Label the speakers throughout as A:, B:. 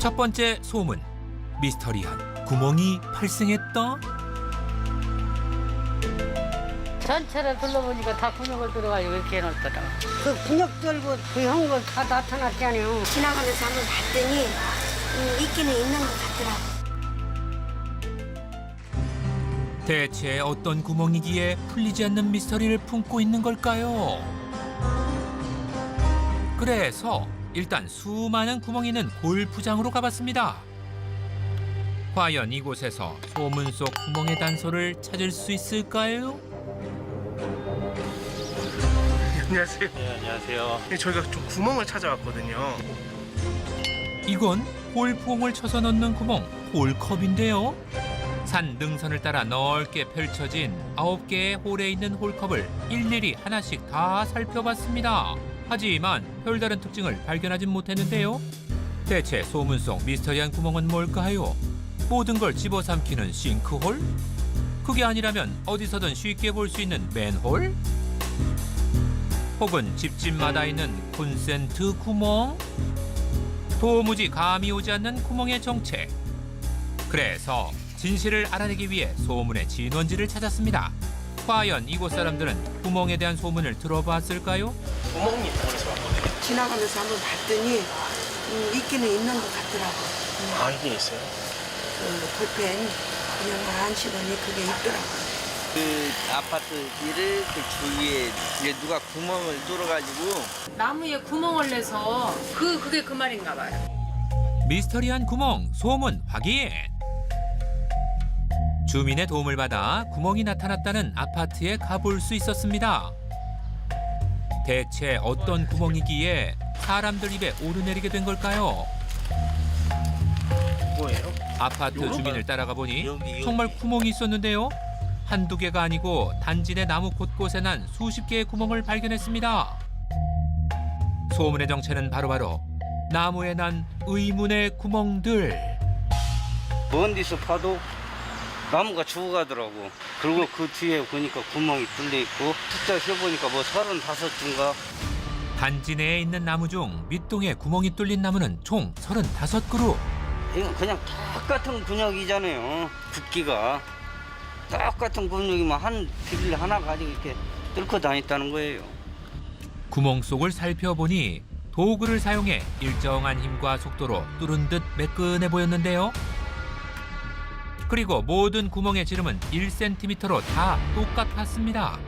A: 첫 번째 소문, 미스터리한 구멍이 발생했다.
B: 전체를 둘러보니까 다 구멍을 뚫어가지고 이렇게 해놓더라.
C: 그 분역 들고 그 형 거 다 나타났잖아요.
D: 지나가면서 한번 봤더니 있기는 있는 것 같더라고.
A: 대체 어떤 구멍이기에 풀리지 않는 미스터리를 품고 있는 걸까요? 그래서 일단 수많은 구멍이 있는 골프장으로 가봤습니다. 과연 이곳에서 소문 속 구멍의 단서를 찾을 수 있을까요?
E: 안녕하세요.
F: 네, 안녕하세요.
E: 네, 저희가 좀 구멍을 찾아왔거든요.
A: 이건 골프공을 쳐서 넣는 구멍, 홀컵인데요. 산 능선을 따라 넓게 펼쳐진 9개의 홀에 있는 홀컵을 일일이 하나씩 다 살펴봤습니다. 하지만 별다른 특징을 발견하진 못했는데요. 대체 소문 속 미스터리한 구멍은 뭘까요? 모든 걸 집어삼키는 싱크홀? 그게 아니라면 어디서든 쉽게 볼 수 있는 맨홀? 혹은 집집마다 있는 콘센트 구멍? 도무지 감이 오지 않는 구멍의 정체. 그래서 진실을 알아내기 위해 소문의 진원지를 찾았습니다. 과연 이곳 사람들은 구멍에 대한 소문을 들어봤을까요?
E: 구멍이 있다고 왔거든요.
D: 지나가면서 한번 봤더니 있기는 있는 것 같더라고.
E: 아, 이게 있어요?
D: 그 볼펜 그냥 안시더니 그게 있더라고.
G: 그 아파트 길을 그 주위에 이제 누가 구멍을 뚫어가지고
B: 나무에 구멍을 내서 그게 그 말인가 봐요.
A: 미스터리한 구멍 소문 확인! 주민의 도움을 받아 구멍이 나타났다는 아파트에 가볼 수 있었습니다. 대체 어떤 구멍이기에 사람들 입에 오르내리게 된 걸까요?
E: 뭐예요?
A: 아파트 주민을 따라가 보니
G: 여기.
A: 정말 구멍이 있었는데요. 한두 개가 아니고 단지 내 나무 곳곳에 난 수십 개의 구멍을 발견했습니다. 소문의 정체는 바로바로 나무에 난 의문의 구멍들.
G: 먼 데서 파도 나무가 죽어가더라고. 그리고 그 뒤에 보니까 구멍이 뚫려 있고 숫자 세보니까 뭐 35주인가.
A: 단지 내에 있는 나무 중 밑동에 구멍이 뚫린 나무는 총 35그루.
G: 이건 그냥 똑같은 근육이잖아요. 굵기가 똑같은 근육이면 한 드릴 하나 가지고 이렇게 뚫고 다녔다는 거예요.
A: 구멍 속을 살펴보니 도구를 사용해 일정한 힘과 속도로 뚫은 듯 매끈해 보였는데요. 그리고 모든 구멍의 지름은 1cm로 다 똑같았습니다.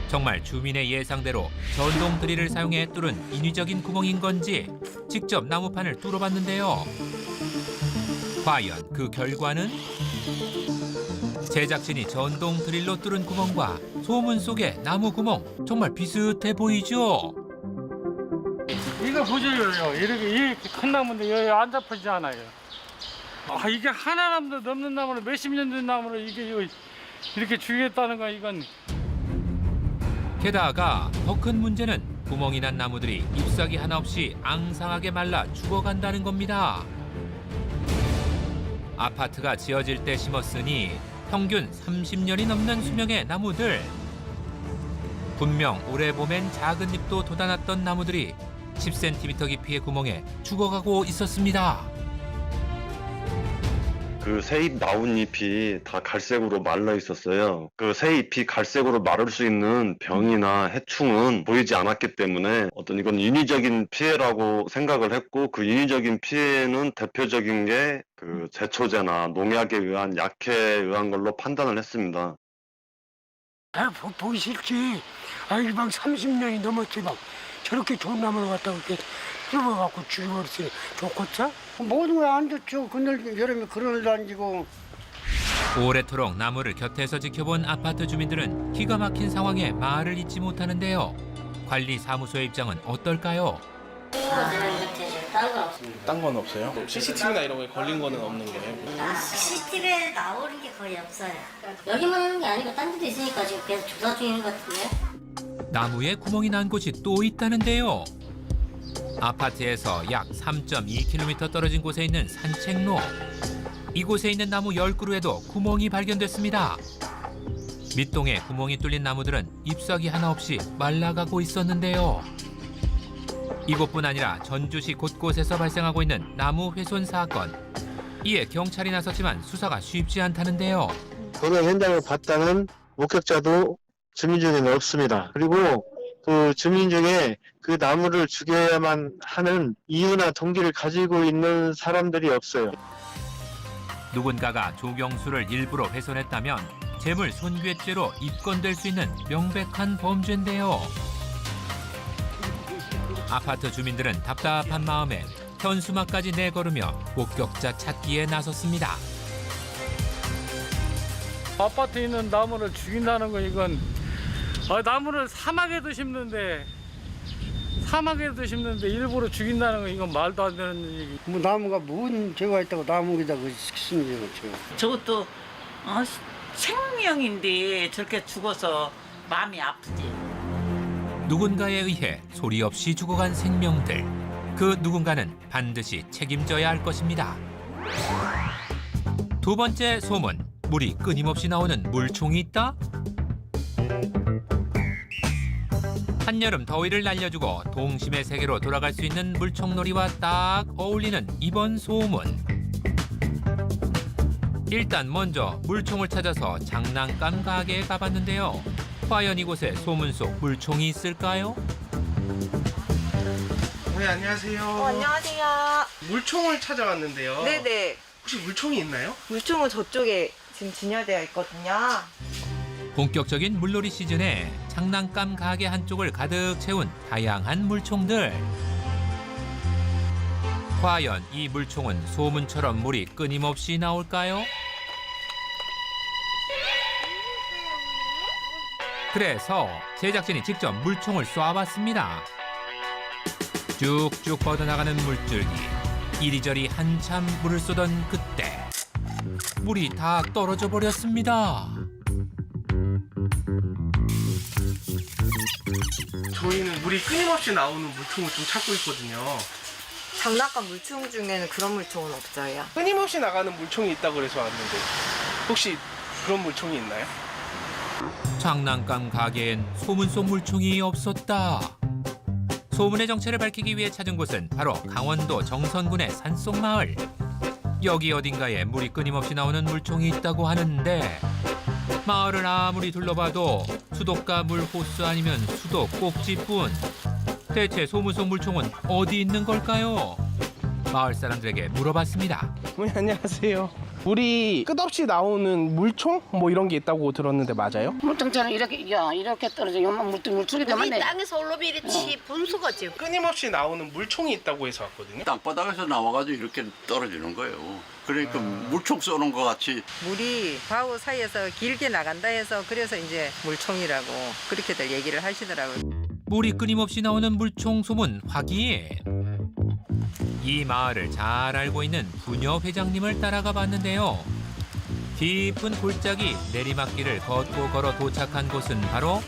A: 정말 주민의 예상대로 전동 드릴을 사용해 뚫은 인위적인 구멍인 건지 직접 나무판을 뚫어봤는데요. 과연 그 결과는? 제작진이 전동 드릴로 뚫은 구멍과 소문 속의 나무 구멍 정말 비슷해 보이죠?
F: 이거 보세요. 이렇게 큰 나무인데 여기 안 잡히지 않아요. 아, 이게 하나람도 넘는 나무로 몇십 년 된 나무로 이게 이렇게 죽였다는 거 이건.
A: 게다가 더 큰 문제는 구멍이 난 나무들이 잎사귀 하나 없이 앙상하게 말라 죽어간다는 겁니다. 아파트가 지어질 때 심었으니 평균 30년이 넘는 수명의 나무들. 분명 올해 봄엔 작은 잎도 돋아났던 나무들이 10cm 깊이의 구멍에 죽어가고 있었습니다.
H: 그 새잎 나온 잎이 다 갈색으로 말라 있었어요. 그 새잎이 갈색으로 마를 수 있는 병이나 해충은 보이지 않았기 때문에 어떤 이건 인위적인 피해라고 생각을 했고, 그 인위적인 피해는 대표적인 게 그 제초제나 농약에 의한 약해에 의한 걸로 판단을 했습니다.
C: 보기 싫지. 아이 막 30년이 넘었지 막 저렇게 좋은 나무를 갖다가 이렇게 뚫어갖고 죽여버렸으니 좋겠어? 모두 왜 안 좋죠. 그늘 여름에 그늘도 안 지고.
A: 오래도록 나무를 곁에서 지켜본 아파트 주민들은 기가 막힌 상황에 말을 잇지 못하는데요. 관리사무소의 입장은 어떨까요?
E: 딴 건 없어요? CCTV나 이런 거에 걸린 거는 없는 거예요?
D: CCTV에 나오는 게 거의 없어요. 여기만 하는 게 아니고 딴 데도 있으니까 지금 계속 조사 중인 것 같은데.
A: 나무에 구멍이 난 곳이 또 있다는데요. 아파트에서 약 3.2km 떨어진 곳에 있는 산책로. 이곳에 있는 나무 10그루에도 구멍이 발견됐습니다. 밑동에 구멍이 뚫린 나무들은 잎사귀 하나 없이 말라가고 있었는데요. 이곳뿐 아니라 전주시 곳곳에서 발생하고 있는 나무 훼손 사건. 이에 경찰이 나섰지만 수사가 쉽지 않다는데요.
I: 도로 현장을 봤다는 목격자도 주민 중에는 없습니다. 그리고 그 주민 중에 그 나무를 죽여야만 하는 이유나 동기를 가지고 있는 사람들이 없어요.
A: 누군가가 조경수를 일부러 훼손했다면 재물 손괴죄로 입건될 수 있는 명백한 범죄인데요. 아파트 주민들은 답답한 마음에 현수막까지 내걸으며 목격자 찾기에 나섰습니다.
F: 아파트에 있는 나무를 죽인다는 거 이건 나무를 사막에도 심는데 일부러 죽인다는 거 이건 말도 안 되는 얘기.
C: 뭐 나무가 뭔 죄가 있다고 나무에다 그 심는 거죠.
J: 저것도 생명인데 저렇게 죽어서 마음이 아프지.
A: 누군가에 의해 소리 없이 죽어간 생명들. 그 누군가는 반드시 책임져야 할 것입니다. 두 번째 소문. 물이 끊임없이 나오는 물총이 있다? 한여름 더위를 날려주고 동심의 세계로 돌아갈 수 있는 물총놀이와 딱 어울리는 이번 소문. 일단 먼저 물총을 찾아서 장난감 가게에 가봤는데요. 과연 이곳에 소문 속 물총이 있을까요?
E: 네, 안녕하세요.
K: 안녕하세요.
E: 물총을 찾아왔는데요.
K: 네네.
E: 혹시 물총이 있나요?
K: 물총은 저쪽에 지금 진열되어 있거든요.
A: 본격적인 물놀이 시즌에 장난감 가게 한쪽을 가득 채운 다양한 물총들. 과연 이 물총은 소문처럼 물이 끊임없이 나올까요? 그래서 제작진이 직접 물총을 쏴봤습니다. 쭉쭉 뻗어나가는 물줄기. 이리저리 한참 물을 쏘던 그때 물이 다 떨어져 버렸습니다.
E: 저희는 물이 끊임없이 나오는 물총을 좀 찾고 있거든요.
K: 장난감 물총 중에는 그런 물총은 없어요.
E: 끊임없이 나가는 물총이 있다고 그래서 왔는데 혹시 그런 물총이 있나요?
A: 장난감 가게엔 소문 속 물총이 없었다. 소문의 정체를 밝히기 위해 찾은 곳은 바로 강원도 정선군의 산속마을. 여기 어딘가에 물이 끊임없이 나오는 물총이 있다고 하는데 마을을 아무리 둘러봐도 수도가 물 호수 아니면 수도 꼭지뿐. 대체 소문 속 물총은 어디 있는 걸까요? 마을 사람들에게 물어봤습니다.
E: 어머니 안녕하세요. 물이 끝없이 나오는 물총 뭐 이런 게 있다고 들었는데 맞아요?
B: 물통처럼 이렇게 떨어져. 요만 물줄기 되면 돼.
K: 땅에서 올라비리치 분수거지.
E: 끊임없이 나오는 물총이 있다고 해서 왔거든요.
L: 땅바닥에서 나와가지고 이렇게 떨어지는 거예요. 그러니까 물총 쏘는 것 같이.
K: 물이 바우 사이에서 길게 나간다 해서 그래서 이제 물총이라고 그렇게들 얘기를 하시더라고요.
A: 물이 끊임없이 나오는 물총 소문 확인. 이 마을을 잘 알고 있는 부녀 회장님을 따라가 봤는데요. 깊은 골짜기 내리막길을 걷고 걸어 도착한 곳은 바로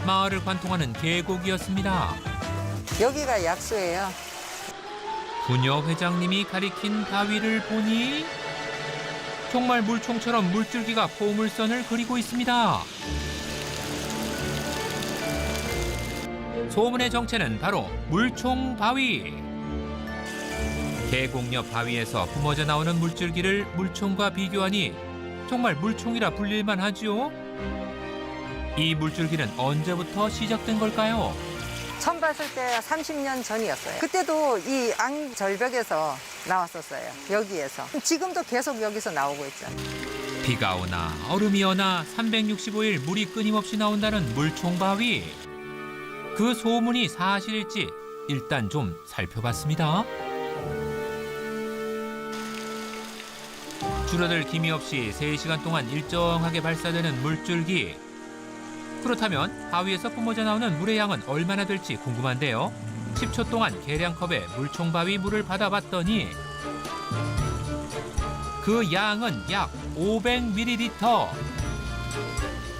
A: 마을을 관통하는 계곡이었습니다.
K: 여기가 약수예요.
A: 부녀 회장님이 가리킨 바위를 보니 정말 물총처럼 물줄기가 포물선을 그리고 있습니다. 소문의 정체는 바로 물총 바위. 계곡 옆 바위에서 뿜어져 나오는 물줄기를 물총과 비교하니 정말 물총이라 불릴만 하지요? 이 물줄기는 언제부터 시작된 걸까요?
K: 처음 봤을 때 30년 전이었어요. 그때도 이 앙절벽에서 나왔었어요. 여기에서. 지금도 계속 여기서 나오고 있죠.
A: 비가 오나 얼음이 오나 365일 물이 끊임없이 나온다는 물총 바위. 그 소문이 사실일지 일단 좀 살펴봤습니다. 줄어들 김이 없이 3시간 동안 일정하게 발사되는 물줄기. 그렇다면 바위에서 뿜어져 나오는 물의 양은 얼마나 될지 궁금한데요. 10초 동안 계량컵에 물총바위 물을 받아봤더니 그 양은 약 500ml.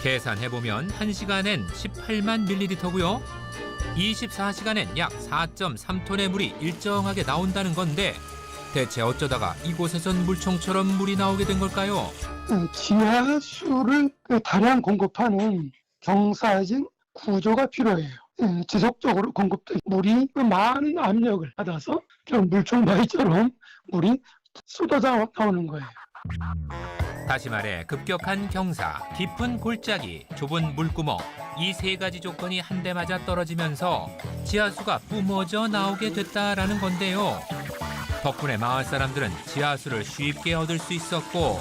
A: 계산해보면 1시간엔 18만 ml고요. 24시간엔 약 4.3톤의 물이 일정하게 나온다는 건데 대체 어쩌다가 이곳에선 물총처럼 물이 나오게 된 걸까요?
C: 지하수를 다량 공급하는 경사진 구조가 필요해요. 지속적으로 공급된 물이 그 많은 압력을 받아서 그런 물총바위처럼 물이 쏟아져 나오는 거예요.
A: 다시 말해 급격한 경사, 깊은 골짜기, 좁은 물구멍 이 세 가지 조건이 한데 맞아 떨어지면서 지하수가 뿜어져 나오게 됐다라는 건데요. 덕분에 마을 사람들은 지하수를 쉽게 얻을 수 있었고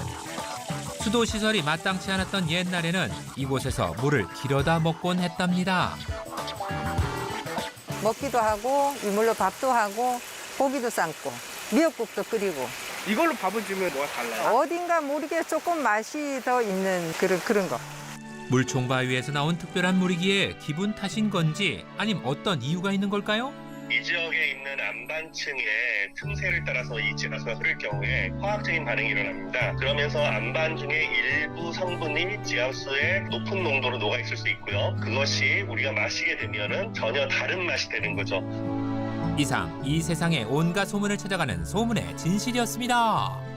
A: 수도 시설이 마땅치 않았던 옛날에는 이곳에서 물을 길어다 먹곤 했답니다.
K: 먹기도 하고 이물로 밥도 하고 고기도 삶고 미역국도 끓이고.
E: 이걸로 밥을 주면 뭐가 달라요?
K: 어딘가 모르게 조금 맛이 더 있는 그런 거.
A: 물총바위에서 나온 특별한 물이기에 기분 탓인 건지 아님 어떤 이유가 있는 걸까요?
M: 이 지역에 있는 안반층의 틈새를 따라서 이 지하수가 흐를 경우에 화학적인 반응이 일어납니다. 그러면서 안반 중에 일부 성분이 지하수에 높은 농도로 녹아있을 수 있고요. 그것이 우리가 마시게 되면은 전혀 다른 맛이 되는 거죠.
A: 이상 이 세상의 온갖 소문을 찾아가는 소문의 진실이었습니다.